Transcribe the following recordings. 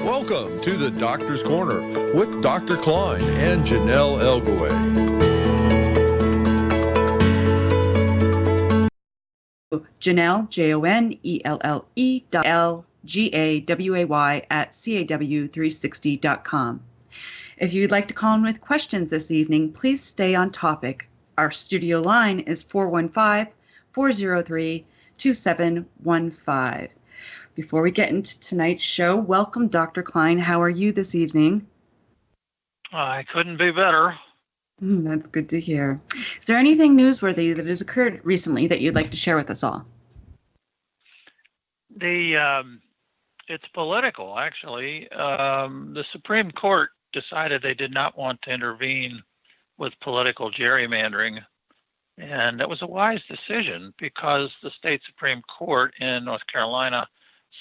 Welcome to the Doctor's Corner with Dr. KLINE and JONELLE ELGAWAY. JONELLE, JONELLE.LGAWAY at CAW360.com. If you'd like to call in with questions this evening, please stay on topic. Our studio line is 415-403-2715. Before we get into tonight's show, welcome, Dr. KLINE. How are you this evening? I couldn't be better. That's good to hear. Is there anything newsworthy that has occurred recently that you'd like to share with us all? It's political, actually. The Supreme Court decided they did not want to intervene with political gerrymandering. And that was a wise decision because the state Supreme Court in North Carolina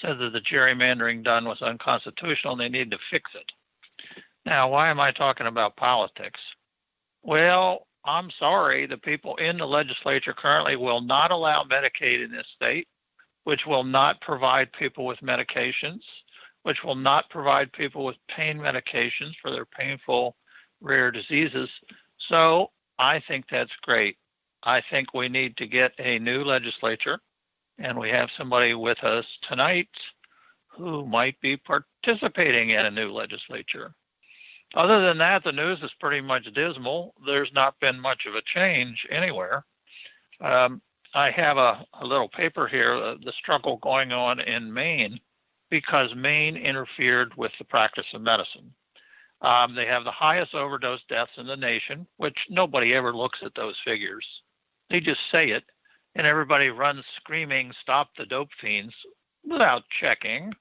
said that the gerrymandering done was unconstitutional and they need to fix it. Now, why am I talking about politics? Well, I'm sorry, the people in the legislature currently will not allow Medicaid in this state, which will not provide people with medications, which will not provide people with pain medications for their painful rare diseases. So I think that's great. I think we need to get a new legislature, and we have somebody with us tonight who might be participating in a new legislature. Other than that, the news is pretty much dismal. There's not been much of a change anywhere. I have a little paper here, the struggle going on in Maine, because Maine interfered with the practice of medicine. They have the highest overdose deaths in the nation, which nobody ever looks at those figures. They just say it, and everybody runs screaming, "Stop the dope fiends," without checking.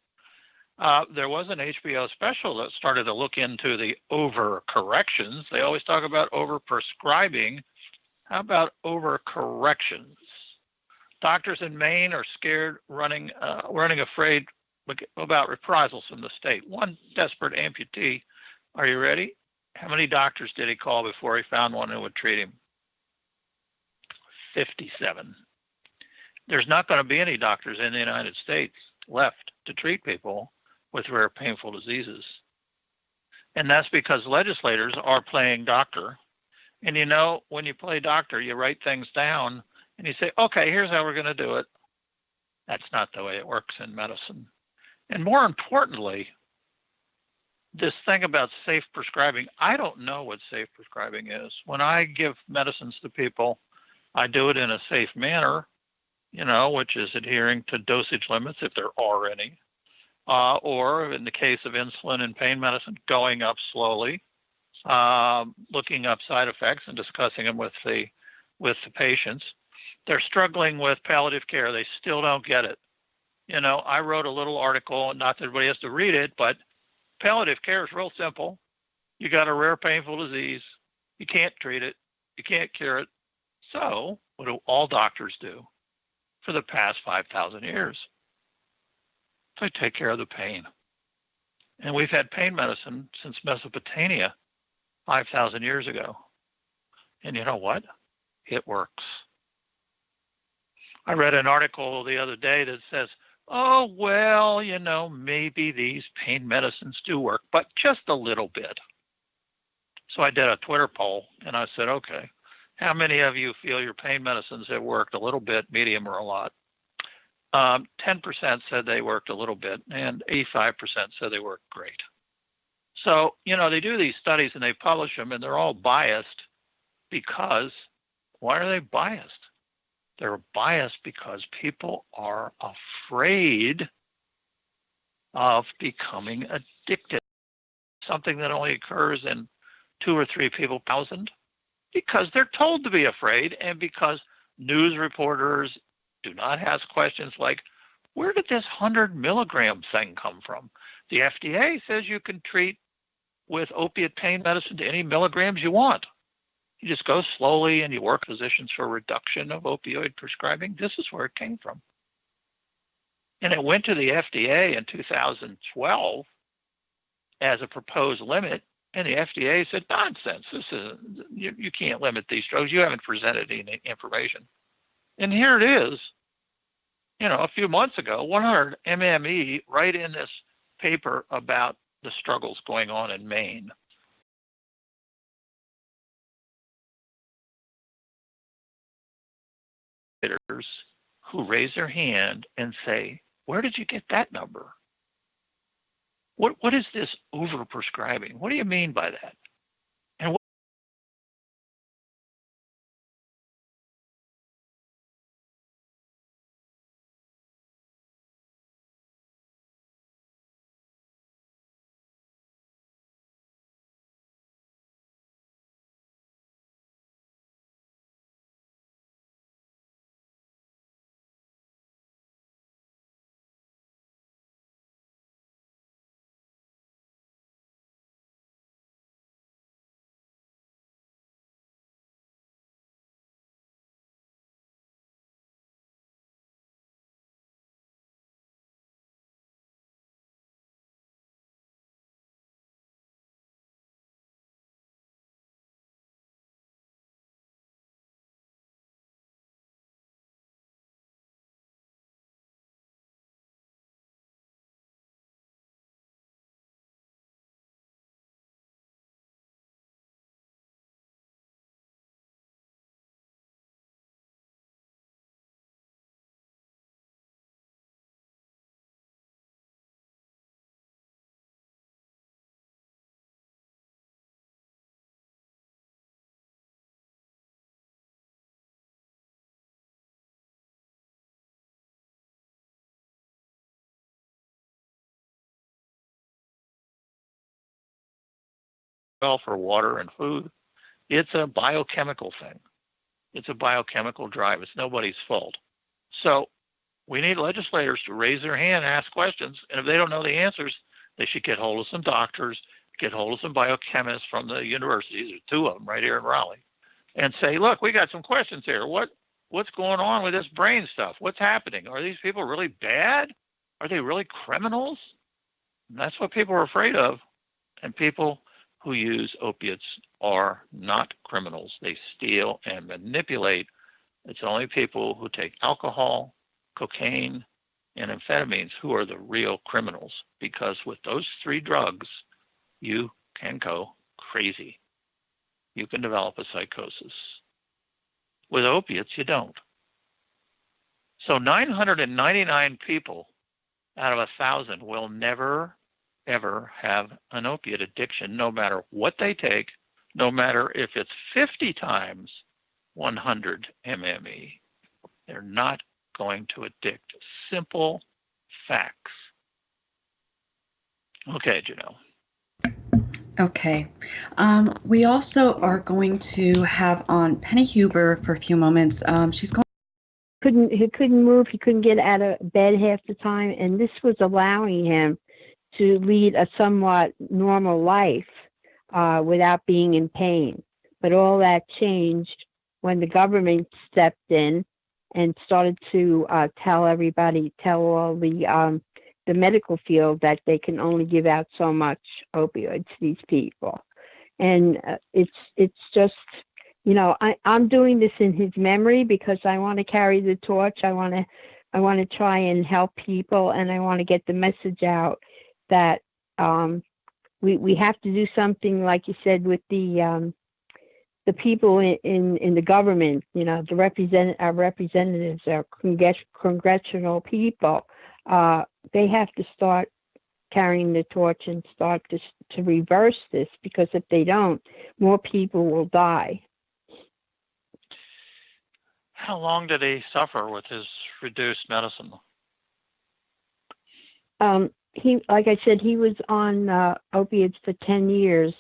There was an HBO special that started to look into the overcorrections. They always talk about overprescribing. How about overcorrections? Doctors in Maine are scared, running afraid about reprisals from the state. One desperate amputee. Are you ready? How many doctors did he call before he found one who would treat him? 57. There's not going to be any doctors in the United States left to treat people with rare painful diseases. And that's because legislators are playing doctor. And you know, when you play doctor, you write things down and you say, okay, here's how we're going to do it. That's not the way it works in medicine. And more importantly, this thing about safe prescribing, I don't know what safe prescribing is. When I give medicines to people, I do it in a safe manner, which is adhering to dosage limits if there are any, or in the case of insulin and pain medicine, going up slowly, looking up side effects and discussing them with the patients. They're struggling with palliative care. They still don't get it. I wrote a little article, not that everybody has to read it, but palliative care is real simple. You got a rare painful disease. You can't treat it. You can't cure it. So what do all doctors do for the past 5,000 years? They take care of the pain. And we've had pain medicine since Mesopotamia 5,000 years ago. And you know what? It works. I read an article the other day that says, oh, well, maybe these pain medicines do work, but just a little bit. So I did a Twitter poll, and I said, okay, how many of you feel your pain medicines have worked a little bit, medium, or a lot? 10% said they worked a little bit, and 85% said they worked great. So, they do these studies, and they publish them, and they're all biased because, why are they biased? They're biased because people are afraid of becoming addicted. Something that only occurs in 2 or 3 people per 1,000, because they're told to be afraid, and because news reporters do not ask questions like, where did this 100 milligram thing come from? The FDA says you can treat with opiate pain medicine to any milligrams you want. You just go slowly and you work physicians for reduction of opioid prescribing. This is where it came from. And it went to the FDA in 2012 as a proposed limit. And the FDA said, nonsense. This is you can't limit these drugs. You haven't presented any information. And here it is, a few months ago, 100 MME right in this paper about the struggles going on in Maine. Who raise their hand and say, where did you get that number? What is this overprescribing? What do you mean by that? And what well for water and food? It's a biochemical thing. It's a biochemical drive. It's nobody's fault. So we need legislators to raise their hand and ask questions. And if they don't know the answers, they should get hold of some doctors, get hold of some biochemists from the universities. There's two of them right here in Raleigh, and say, look, we got some questions here. What's going on with this brain stuff? What's happening? Are these people really bad? Are they really criminals? And that's what people are afraid of. And people who use opiates are not criminals. They steal and manipulate. It's only people who take alcohol, cocaine, and amphetamines who are the real criminals, because with those three drugs, you can go crazy. You can develop a psychosis. With opiates, you don't. So 999 people out of 1,000 will never, ever have an opiate addiction, no matter what they take, no matter if it's 50 times 100 MME. They're not going to addict. Simple facts. Okay, Janelle. Okay. We also are going to have on Penny Huber for a few moments. She's going. He couldn't move. He couldn't get out of bed half the time, and this was allowing him to lead a somewhat normal life without being in pain. But all that changed when the government stepped in and started to tell all the medical field that they can only give out so much opioids to these people. And it's just, I'm doing this in his memory because I want to carry the torch. I want to try and help people, and I want to get the message out that we have to do something, like you said, with the people in the government, our representatives, our congressional people. They have to start carrying the torch and start to reverse this, because if they don't, more people will die. How long did he suffer with his reduced medicine? Like I said, he was on opiates for 10 years,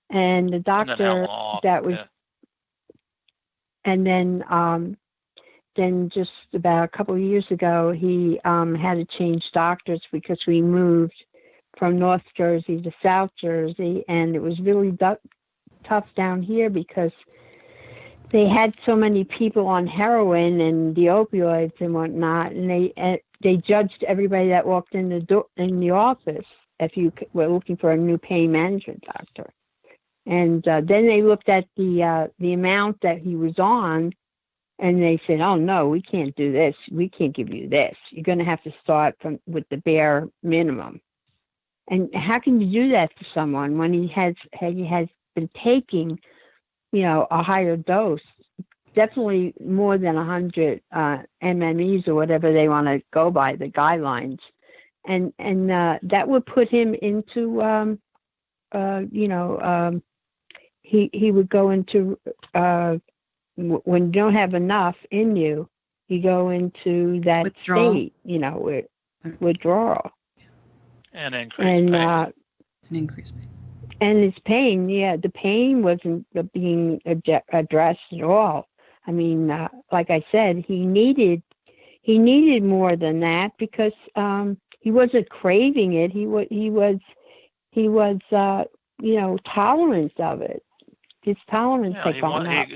and the doctor and then just about a couple of years ago, he had to change doctors because we moved from North Jersey to South Jersey, and it was really tough down here because they had so many people on heroin and the opioids and whatnot, and they judged everybody that walked in the office if you were looking for a new pain management doctor. And then they looked at the amount that he was on, and they said, "Oh no, we can't do this. We can't give you this. You're going to have to start with the bare minimum." And how can you do that to someone when he has been taking, a higher dose, definitely more than 100 MMEs or whatever they want to go by, the guidelines, and that would put him into, he would go into when you don't have enough in you, you go into that Withdrawal. state, withdrawal. And increased pain. An increase. And his pain, the pain wasn't being addressed at all. I mean, like I said, he needed more than that because he wasn't craving it. He was tolerant of it. His tolerance had gone up.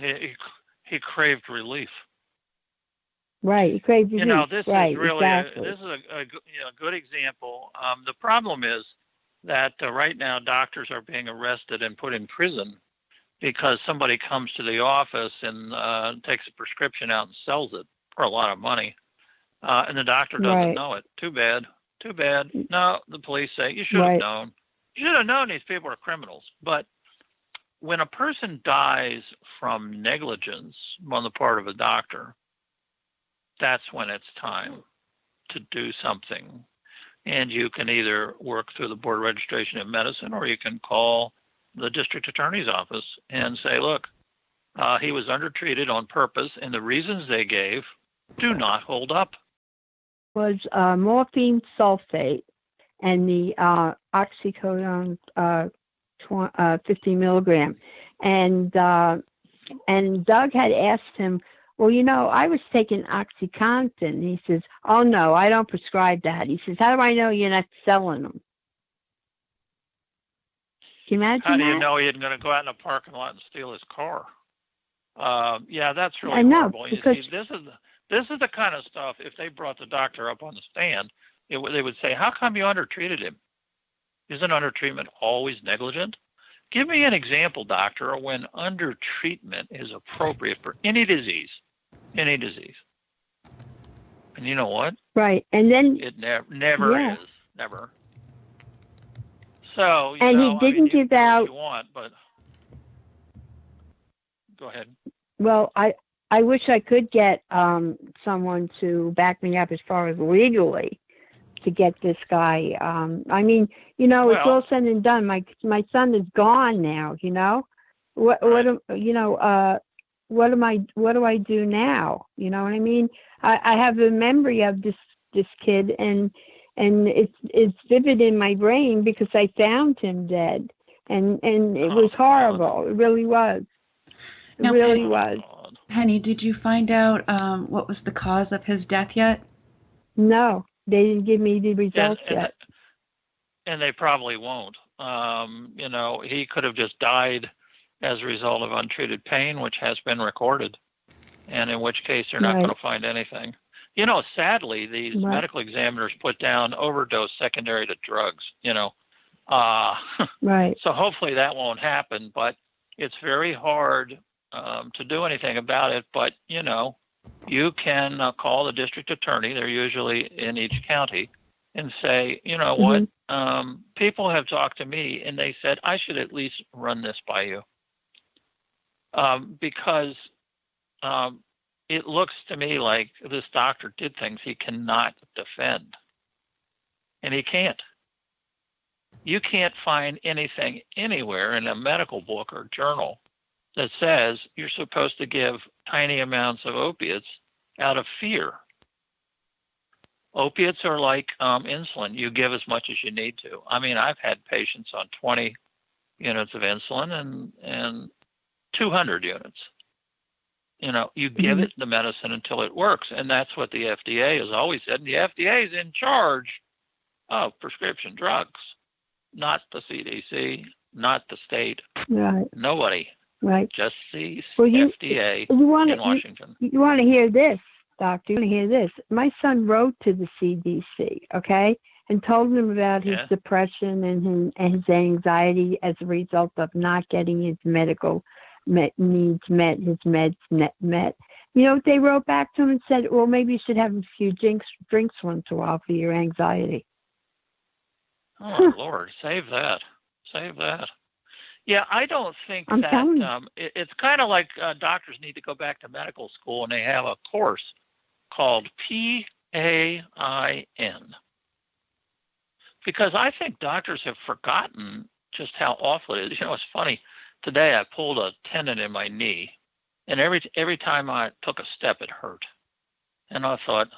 He craved relief. Right, he craved relief. This right, is really exactly. a good example. The problem is that right now doctors are being arrested and put in prison because somebody comes to the office and takes a prescription out and sells it for a lot of money, and the doctor doesn't know it. Too bad. No, the police say you should have known. You should have known these people are criminals. But when a person dies from negligence on the part of a doctor, that's when it's time to do something. And you can either work through the Board of Registration of Medicine, or you can call the district attorney's office and say, look, he was undertreated on purpose, and the reasons they gave do not hold up. Was morphine sulfate and the oxycodone 50 milligram. And Doug had asked him, well, I was taking OxyContin. He says, oh, no, I don't prescribe that. He says, how do I know you're not selling them? Can you imagine How do that? you know he isn't going to go out in the parking lot and steal his car? That's really horrible. Because you see, this is the kind of stuff, if they brought the doctor up on the stand, they would say, how come you undertreated him? Isn't undertreatment always negligent? Give me an example, doctor, when undertreatment is appropriate for any disease. And you know what? Right. And then it never is. Never. So, he didn't give out what you want, but go ahead. Well, I wish I could get someone to back me up as far as legally to get this guy. I mean, it's all said and done. My son is gone now. What do I do now? You know what I mean? I have a memory of this kid, and it's vivid in my brain because I found him dead, and it was horrible. It really was. It really was. Penny, did you find out what was the cause of his death yet? No, they didn't give me the results yet. And they probably won't. He could have just died as a result of untreated pain, which has been recorded, and in which case they're not going to find anything. Sadly, these medical examiners put down overdose secondary to drugs, Right. So hopefully that won't happen, but it's very hard to do anything about it. But, you can call the district attorney. They're usually in each county, and say, what? People have talked to me, and they said, I should at least run this by you. Because it looks to me like this doctor did things he cannot defend. And he can't. You can't find anything anywhere in a medical book or journal that says you're supposed to give tiny amounts of opiates out of fear. Opiates are like insulin. You give as much as you need to. I mean, I've had patients on 20 units of insulin and 200 units. You give it the medicine until it works. And that's what the FDA has always said. And the FDA is in charge of prescription drugs, not the CDC, not the state, nobody. Right. Just the FDA in Washington. You want to hear this, doctor? You want to hear this? My son wrote to the CDC, okay, and told them about his depression and his anxiety as a result of not getting his medical needs met, his meds met. They wrote back to him and said, well, maybe you should have a few drinks once in a while for your anxiety. Oh, Lord, save that. Save that. Yeah, I don't think I'm that telling you. it's kind of like doctors need to go back to medical school and they have a course called PAIN. Because I think doctors have forgotten just how awful it is. You know, it's funny. Today I pulled a tendon in my knee, and every time I took a step, it hurt. And I thought,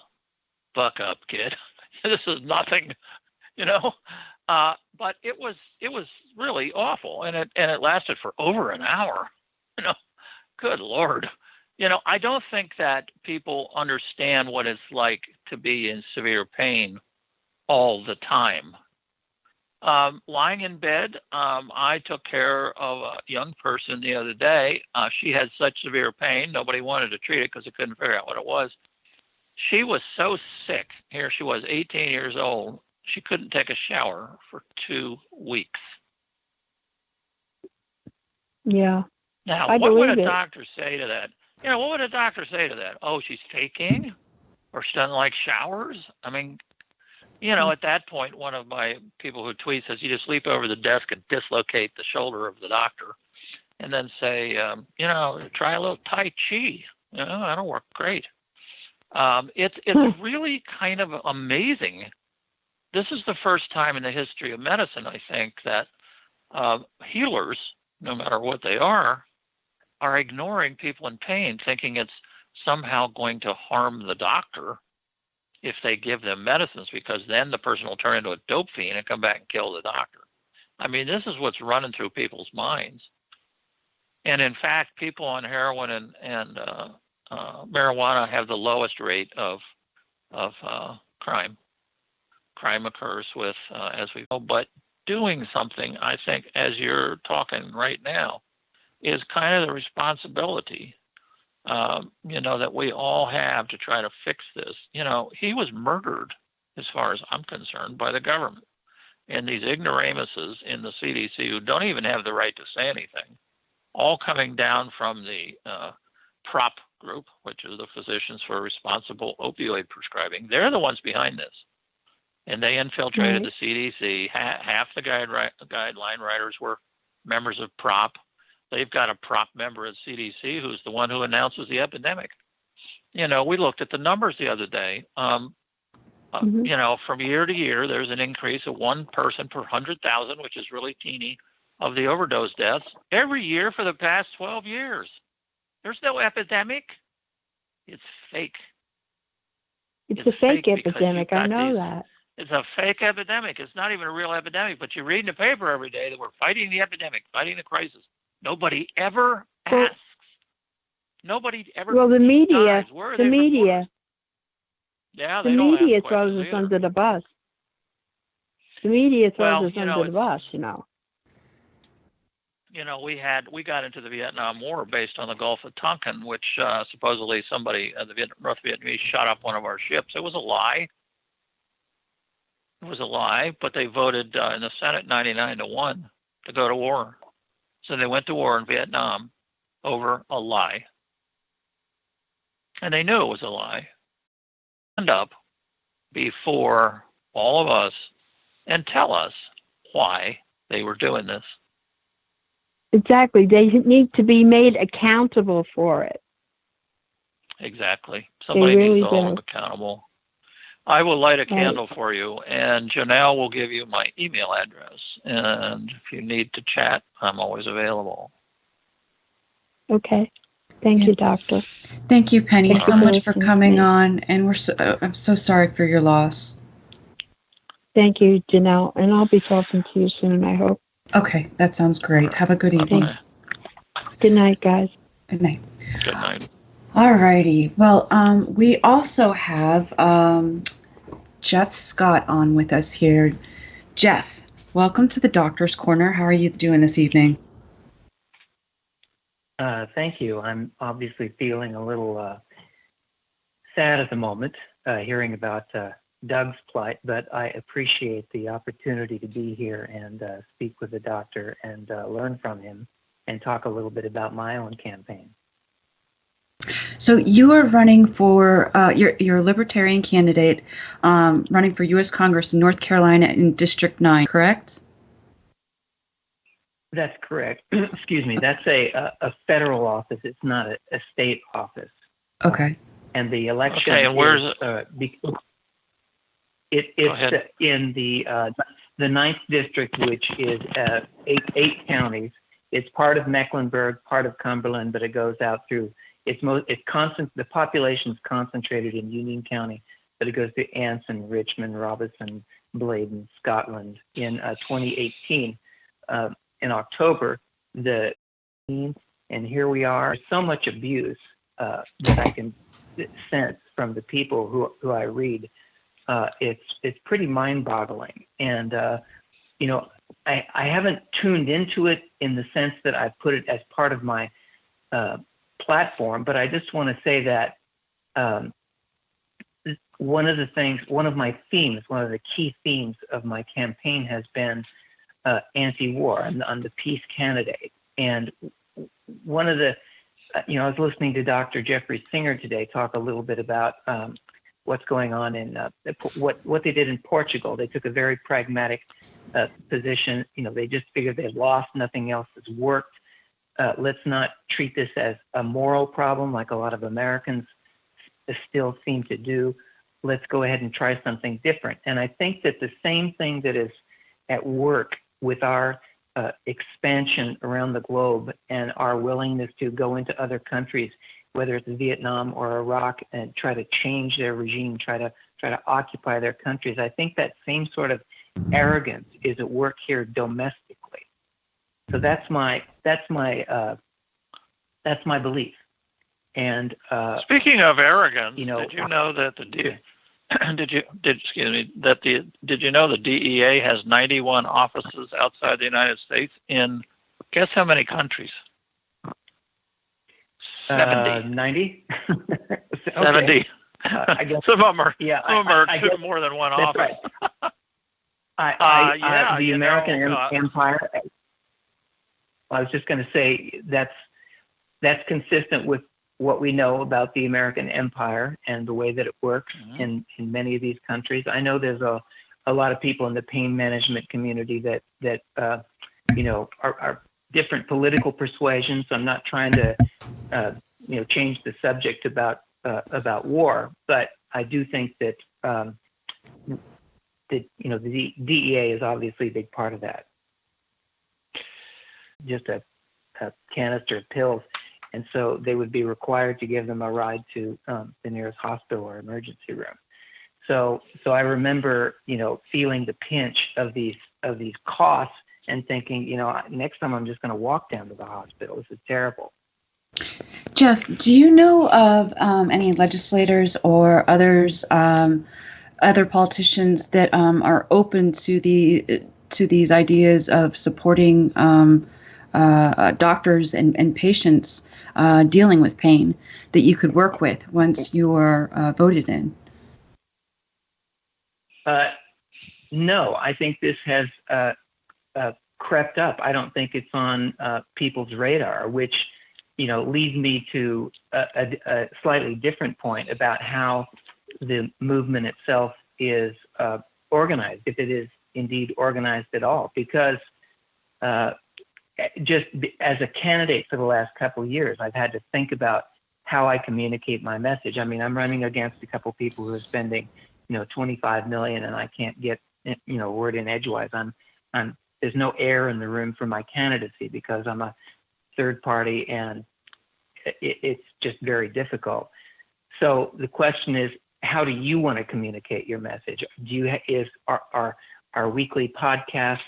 buck up, kid. This is nothing, you know. But it was really awful, and it lasted for over an hour. You know, good Lord. You know, I don't think that people understand what it's like to be in severe pain all the time. Lying in bed, I took care of a young person the other day. She had such severe pain, nobody wanted to treat it because they couldn't figure out what it was. She was so sick. Here she was, 18 years old. She couldn't take a shower for 2 weeks. Yeah. Now, I what would a believe it. doctor say to that? You know, what would a doctor say to that? Oh, she's faking? Or she doesn't like showers? I mean, you know, at that point, one of my people who tweets says, you just leap over the desk and dislocate the shoulder of the doctor and then say, you know, try a little Tai Chi. You know, that'll work great. It's really kind of amazing. This is the first time in the history of medicine, I think, that healers, no matter what they are ignoring people in pain, thinking it's somehow going to harm the doctor if they give them medicines, because then the person will turn into a dope fiend and come back and kill the doctor. I mean, this is what's running through people's minds. And in fact, people on heroin and marijuana have the lowest rate of crime. Crime occurs with, as we know, but doing something, I think, as you're talking right now, is kind of the responsibility, you know, that we all have to try to fix this. You know, he was murdered, as far as I'm concerned, by the government. And these ignoramuses in the CDC who don't even have the right to say anything, all coming down from the PROP group, which is the Physicians for Responsible Opioid Prescribing. They're the ones behind this. And they infiltrated the CDC. Half the guideline writers were members of PROP. They've got a PROP member at CDC who's the one who announces the epidemic. You know, we looked at the numbers the other day. You know, from year to year, there's an increase of 1 person per 100,000, which is really teeny, of the overdose deaths every year for the past 12 years. There's no epidemic. It's fake. It's a fake epidemic. I know that. It's a fake epidemic. It's not even a real epidemic, but you read in the paper every day that we're fighting the epidemic, fighting the crisis. Nobody ever asks. Nobody ever. Well, the media. The media. Yeah, the media throws us under the bus. The media throws us under the bus. You know. You know, we got into the Vietnam War based on the Gulf of Tonkin, which supposedly somebody, the North Vietnamese, shot up one of our ships. It was a lie. It was a lie, but they voted in the Senate 99-1 to go to war. So they went to war in Vietnam over a lie. And they knew it was a lie. Stand up before all of us and tell us why they were doing this. Exactly. They need to be made accountable for it. Exactly. Somebody really needs to hold them accountable. I will light a candle for you, and Janelle will give you my email address. And if you need to chat, I'm always available. Okay. Thank you, Doctor. Thank you, Penny, so much for coming on, and I'm so sorry for your loss. Thank you, Janelle, and I'll be talking to you soon, I hope. Okay, that sounds great. Have a good evening. Good night, guys. Good night. Good night. All righty. Well, we also have Jeff Scott on with us here. Jeff, welcome to the Doctor's Corner. How are you doing this evening? Thank you. I'm obviously feeling a little sad at the moment, hearing about Doug's plight, but I appreciate the opportunity to be here and speak with the doctor and learn from him and talk a little bit about my own campaign. So you are running for you're a Libertarian candidate, running for U.S. Congress in North Carolina in District 9, correct? That's correct. Excuse me. That's a federal office. It's not a state office. Okay. And the election Okay, and where's it's in the ninth district, which is eight counties. It's part of Mecklenburg, part of Cumberland, but it goes out through. The population's concentrated in Union County, but it goes to Anson, Richmond, Robeson, Bladen, Scotland. In 2018, in October, and here we are. There's so much abuse that I can sense from the people who I read. It's pretty mind-boggling, and I haven't tuned into it in the sense that I put it as part of my platform, but I just want to say that one of the key themes of my campaign has been anti-war. I'm the peace candidate, and one of the I was listening to Dr. Jeffrey Singer today talk a little bit about what's going on in what they did in Portugal. They took a very pragmatic position. They just figured they lost, nothing else has worked. Let's not treat this as a moral problem like a lot of Americans still seem to do. Let's go ahead and try something different. And I think that the same thing that is at work with our expansion around the globe and our willingness to go into other countries, whether it's Vietnam or Iraq, and try to change their regime, try to occupy their countries. I think that same sort of arrogance is at work here domestically. So that's my belief. And speaking of arrogance, did you know that did you know the DEA has 91 offices outside the United States in guess how many countries? 70. 90? 70. I guess some of them are, yeah, some of them are I two guess more than one that's office. Right. The American Empire. I was just going to say that's consistent with what we know about the American Empire and the way that it works in many of these countries. I know there's a lot of people in the pain management community that are different political persuasions. I'm not trying to change the subject about war, but I do think that the DEA is obviously a big part of that. Just a canister of pills. And so they would be required to give them a ride to the nearest hospital or emergency room. So I remember, feeling the pinch of these costs and thinking, next time I'm just going to walk down to the hospital. This is terrible. Jeff, do you know of any legislators or others, other politicians that are open to these ideas of supporting doctors and patients dealing with pain that you could work with once you are voted in? No, I think this has crept up. I don't think it's on people's radar, which leads me to a slightly different point about how the movement itself is organized, if it is indeed organized at all. Because just as a candidate for the last couple of years, I've had to think about how I communicate my message. I mean, I'm running against a couple of people who are spending, $25 million, and I can't get, word in edgewise. There's no air in the room for my candidacy because I'm a third party, and it's just very difficult. So the question is, how do you want to communicate your message? Are weekly podcasts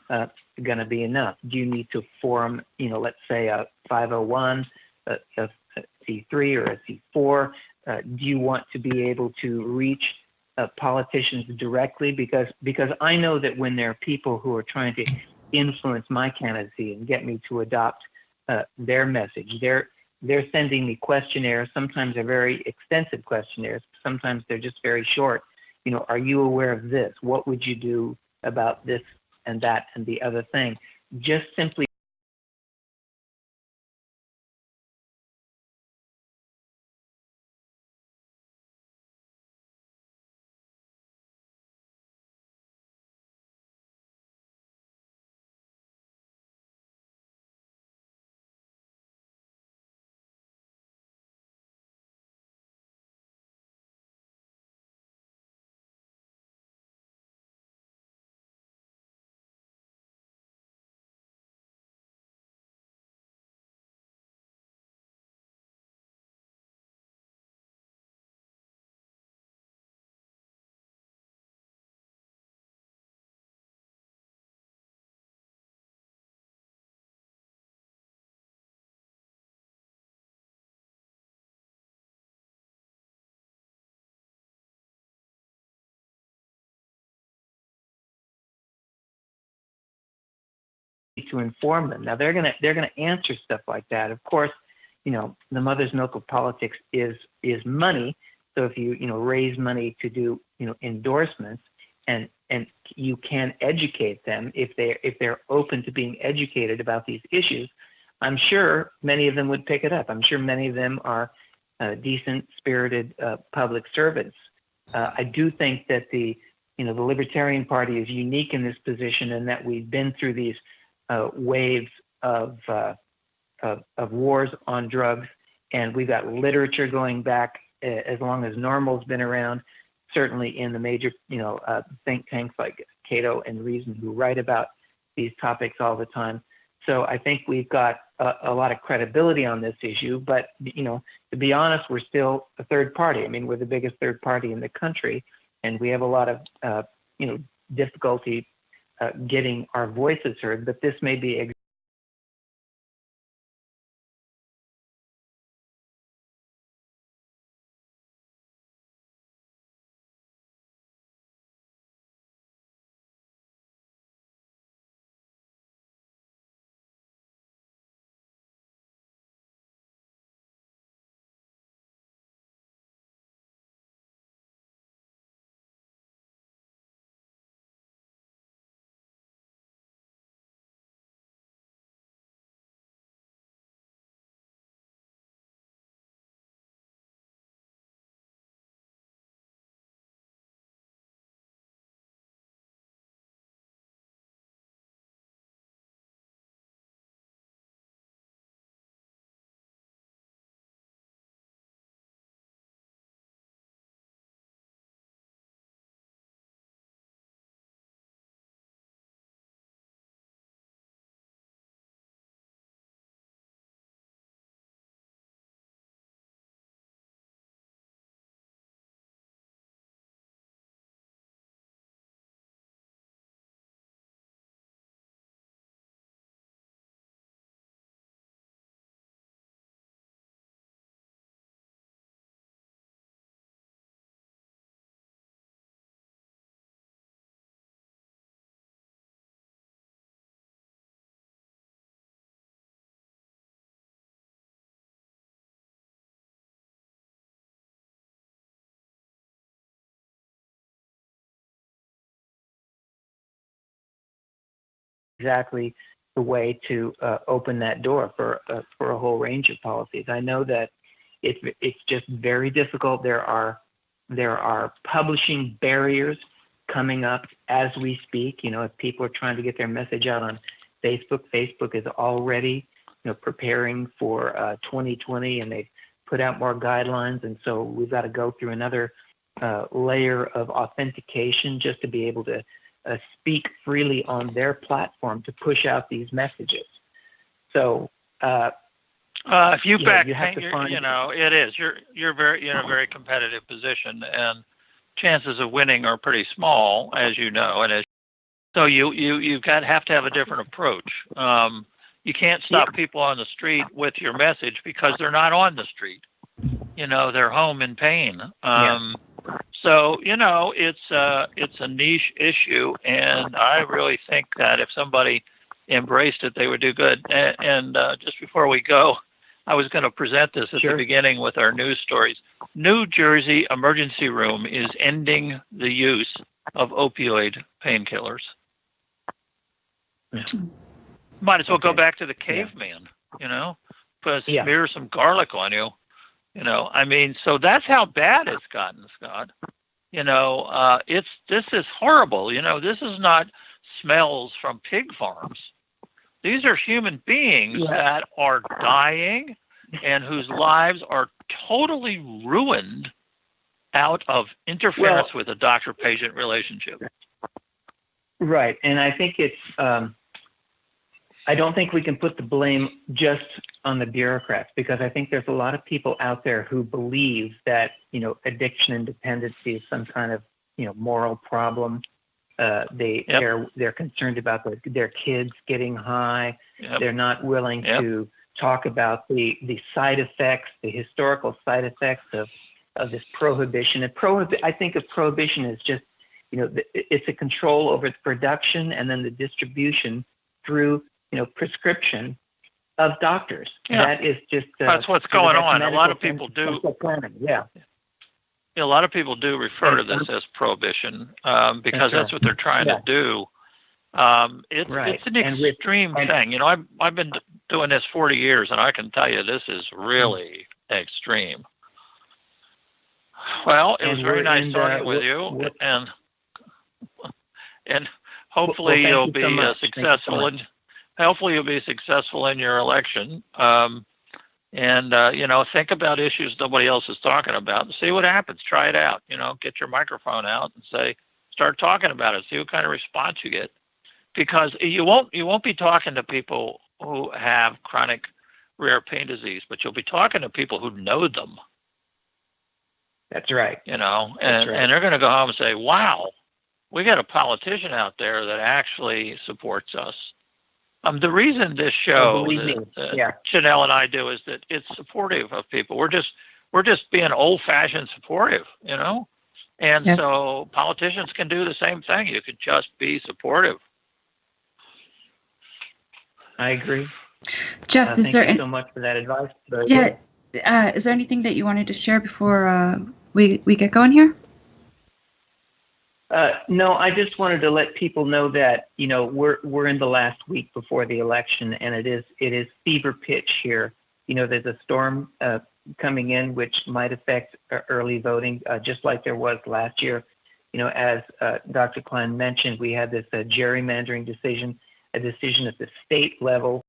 going to be enough? Do you need to form, let's say a 501, a C3 or a C4? Do you want to be able to reach politicians directly? Because I know that when there are people who are trying to influence my candidacy and get me to adopt their message, they're sending me questionnaires. Sometimes they're very extensive questionnaires. Sometimes they're just very short. Are you aware of this? What would you do about this and that and the other thing? Just simply to inform them. Now they're gonna answer stuff like that. Of course, the mother's milk of politics is money. So if you raise money to do endorsements, and you can educate them if they're open to being educated about these issues, I'm sure many of them would pick it up. I'm sure many of them are decent spirited public servants. I do think that the Libertarian Party is unique in this position, and that we've been through these waves of wars on drugs, and we've got literature going back as long as NORML's been around. Certainly in the major think tanks like Cato and Reason, who write about these topics all the time. So I think we've got a lot of credibility on this issue. But to be honest, we're still a third party. I mean, we're the biggest third party in the country, and we have a lot of difficulty getting our voices heard. But this may be exactly the way to open that door for a whole range of policies. I know that it's just very difficult. There are publishing barriers coming up as we speak. If people are trying to get their message out on Facebook, Facebook is already preparing for 2020, and they've put out more guidelines, and so we've got to go through another layer of authentication just to be able to speak freely on their platform to push out these messages. So if you back, you have to find, it is you're very in a very competitive position, and chances of winning are pretty small, as you know, and so you've have to have a different approach. You can't stop people on the street with your message because they're not on the street. They're home in pain. So it's a niche issue, and I really think that if somebody embraced it, they would do good. And just before we go, I was going to present this at the beginning with our news stories. New Jersey emergency room is ending the use of opioid painkillers. Yeah. Might as well go back to the caveman. Smear some garlic on you. So that's how bad it's gotten, Scott. This is horrible. This is not smells from pig farms. These are human beings that are dying and whose lives are totally ruined out of interference with a doctor-patient relationship. Right. And I think it's, I don't think we can put the blame just on the bureaucrats, because I think there's a lot of people out there who believe that, addiction and dependency is some kind of, moral problem. They're concerned about their kids getting high. Yep. They're not willing to talk about the side effects, the historical side effects of this prohibition. And I think of prohibition as just, it's a control over the production and then the distribution through prescription of doctors. Yeah. That is just that's what's going on. A lot of people do. Yeah. A lot of people do refer to this as prohibition because that's what they're trying to do. It's an extreme thing. I've been doing this 40 years, and I can tell you this is really extreme. Well, it was very nice talking with you, and hopefully you'll be successful. Hopefully you'll be successful in your election. Think about issues nobody else is talking about and see what happens. Try it out. Get your microphone out and start talking about it. See what kind of response you get. Because you won't be talking to people who have chronic rare pain disease, but you'll be talking to people who know them. That's right. And they're going to go home and say, wow, we got a politician out there that actually supports us. The reason this show, Janelle and I do, is that it's supportive of people. We're just being old-fashioned supportive, And so politicians can do the same thing. You can just be supportive. I agree. Jeff, thank you so much for that advice. Is there anything that you wanted to share before we get going here? No, I just wanted to let people know that we're in the last week before the election, and it is fever pitch here. There's a storm coming in which might affect early voting, just like there was last year. As Dr. KLINE mentioned, we had this gerrymandering decision, a decision at the state level.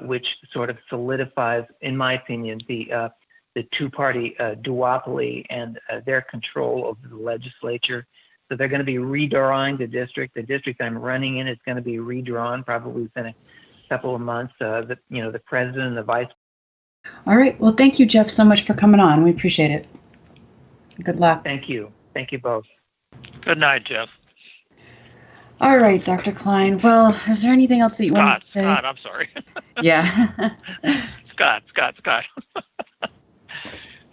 Which sort of solidifies, in my opinion, the two-party duopoly and their control over the legislature. So they're going to be redrawing the district. The district I'm running in is going to be redrawn probably within a couple of months. The president and the vice. All right. Well, thank you, Jeff, so much for coming on. We appreciate it. Good luck. Thank you. Thank you both. Good night, Jeff. All right, Dr. KLINE. Well, is there anything else that you want to say? Scott, I'm sorry. Yeah. Scott.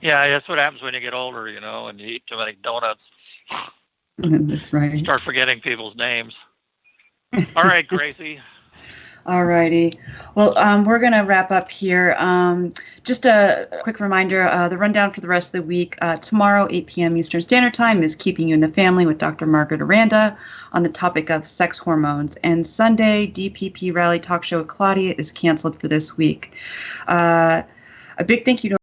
Yeah, that's what happens when you get older, and you eat too many donuts. That's right. Start forgetting people's names. All right, Gracie. All righty. Well, we're going to wrap up here. Just a quick reminder, the rundown for the rest of the week. Tomorrow, 8 p.m. Eastern Standard Time is Keeping You in the Family with Dr. Margaret Aranda on the topic of sex hormones. And Sunday, DPP Rally Talk Show with Claudia is canceled for this week. A big thank you to